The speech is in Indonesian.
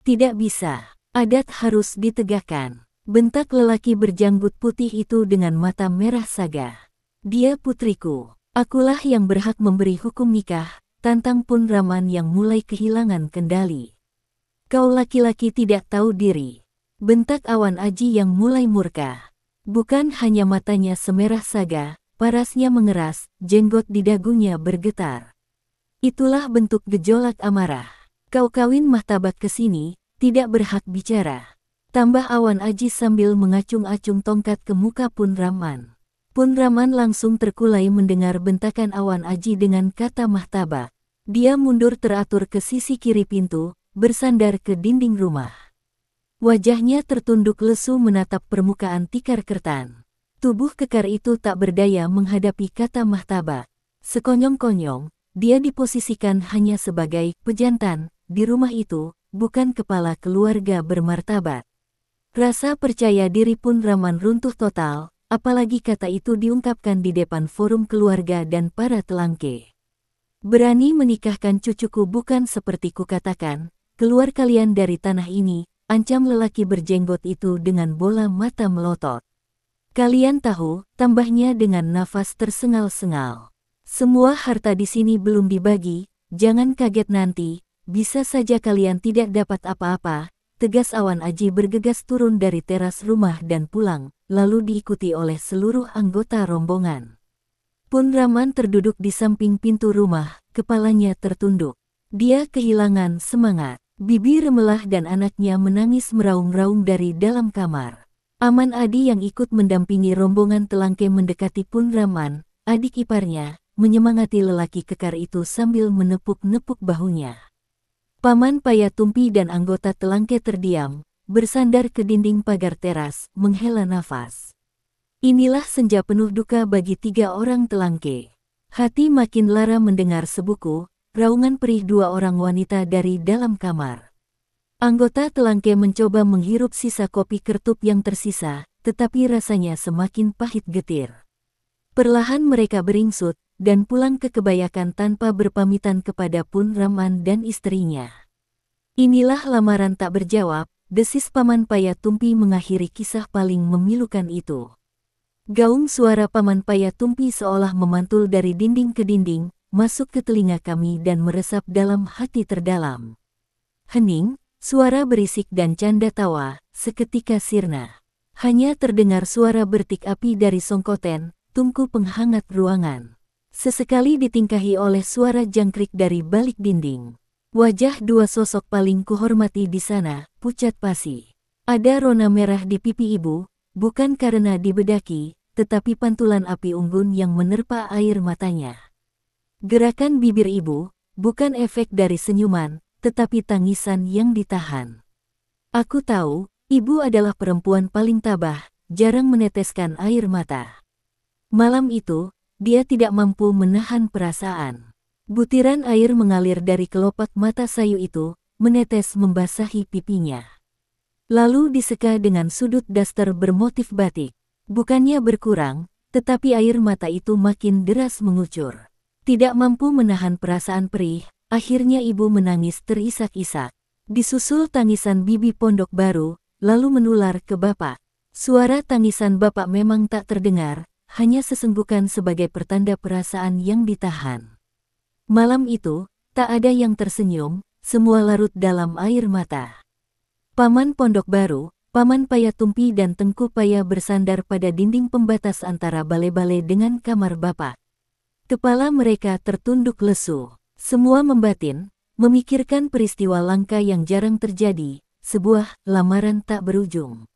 Tidak bisa. Adat harus ditegakkan. Bentak lelaki berjanggut putih itu dengan mata merah saga. Dia putriku. Akulah yang berhak memberi hukum nikah, tantang Pun Raman yang mulai kehilangan kendali. Kau laki-laki tidak tahu diri. Bentak Awan Aji yang mulai murka. Bukan hanya matanya semerah saga, parasnya mengeras, jenggot di dagunya bergetar. Itulah bentuk gejolak amarah. Kau kawin martabat ke sini, tidak berhak bicara. Tambah Awan Aji sambil mengacung-acung tongkat ke muka Pun Raman. Pun Raman langsung terkulai mendengar bentakan Awan Aji dengan kata martabat. Dia mundur teratur ke sisi kiri pintu, bersandar ke dinding rumah. Wajahnya tertunduk lesu menatap permukaan tikar kertan. Tubuh kekar itu tak berdaya menghadapi kata martabat. Sekonyong-konyong, dia diposisikan hanya sebagai pejantan di rumah itu, bukan kepala keluarga bermartabat. Rasa percaya diri Pun Raman runtuh total, apalagi kata itu diungkapkan di depan forum keluarga dan para telangke. Berani menikahkan cucuku bukan seperti kukatakan, keluar kalian dari tanah ini, ancam lelaki berjenggot itu dengan bola mata melotot. Kalian tahu, tambahnya dengan nafas tersengal-sengal. Semua harta di sini belum dibagi, jangan kaget nanti, bisa saja kalian tidak dapat apa-apa. Tegas Awan Aji bergegas turun dari teras rumah dan pulang, lalu diikuti oleh seluruh anggota rombongan. Pun Raman terduduk di samping pintu rumah, kepalanya tertunduk. Dia kehilangan semangat. Bibi Remelah dan anaknya menangis meraung-raung dari dalam kamar. Aman Adi yang ikut mendampingi rombongan telangke mendekati Pun Raman, adik iparnya, menyemangati lelaki kekar itu sambil menepuk-nepuk bahunya. Paman Payatumpi dan anggota telangke terdiam, bersandar ke dinding pagar teras, menghela nafas. Inilah senja penuh duka bagi 3 orang telangke. Hati makin lara mendengar sebuku, raungan perih 2 orang wanita dari dalam kamar. Anggota telangke mencoba menghirup sisa kopi kertup yang tersisa, tetapi rasanya semakin pahit getir. Perlahan mereka beringsut, dan pulang ke kebayakan tanpa berpamitan kepada Pun Raman dan istrinya. Inilah lamaran tak berjawab, desis Paman Payatumpi mengakhiri kisah paling memilukan itu. Gaung suara Paman Payatumpi seolah memantul dari dinding ke dinding, masuk ke telinga kami dan meresap dalam hati terdalam. Hening, suara berisik dan canda tawa, seketika sirna. Hanya terdengar suara bertik api dari songkoten, tungku penghangat ruangan. Sesekali ditingkahi oleh suara jangkrik dari balik dinding. Wajah 2 sosok paling kuhormati di sana, pucat pasi. Ada rona merah di pipi ibu, bukan karena dibedaki, tetapi pantulan api unggun yang menerpa air matanya. Gerakan bibir ibu, bukan efek dari senyuman, tetapi tangisan yang ditahan. Aku tahu, ibu adalah perempuan paling tabah, jarang meneteskan air mata. Malam itu, dia tidak mampu menahan perasaan. Butiran air mengalir dari kelopak mata sayu itu, menetes membasahi pipinya. Lalu diseka dengan sudut daster bermotif batik. Bukannya berkurang, tetapi air mata itu makin deras mengucur. Tidak mampu menahan perasaan perih, akhirnya ibu menangis terisak-isak. Disusul tangisan bibi Pondok Baru, lalu menular ke bapak. Suara tangisan bapak memang tak terdengar, hanya sesenggukan sebagai pertanda perasaan yang ditahan. Malam itu, tak ada yang tersenyum, semua larut dalam air mata. Paman Pondok Baru, Paman Payatumpi dan Tengku Paya bersandar pada dinding pembatas antara bale-bale dengan kamar bapak. Kepala mereka tertunduk lesu. Semua membatin, memikirkan peristiwa langka yang jarang terjadi, sebuah lamaran tak berujung.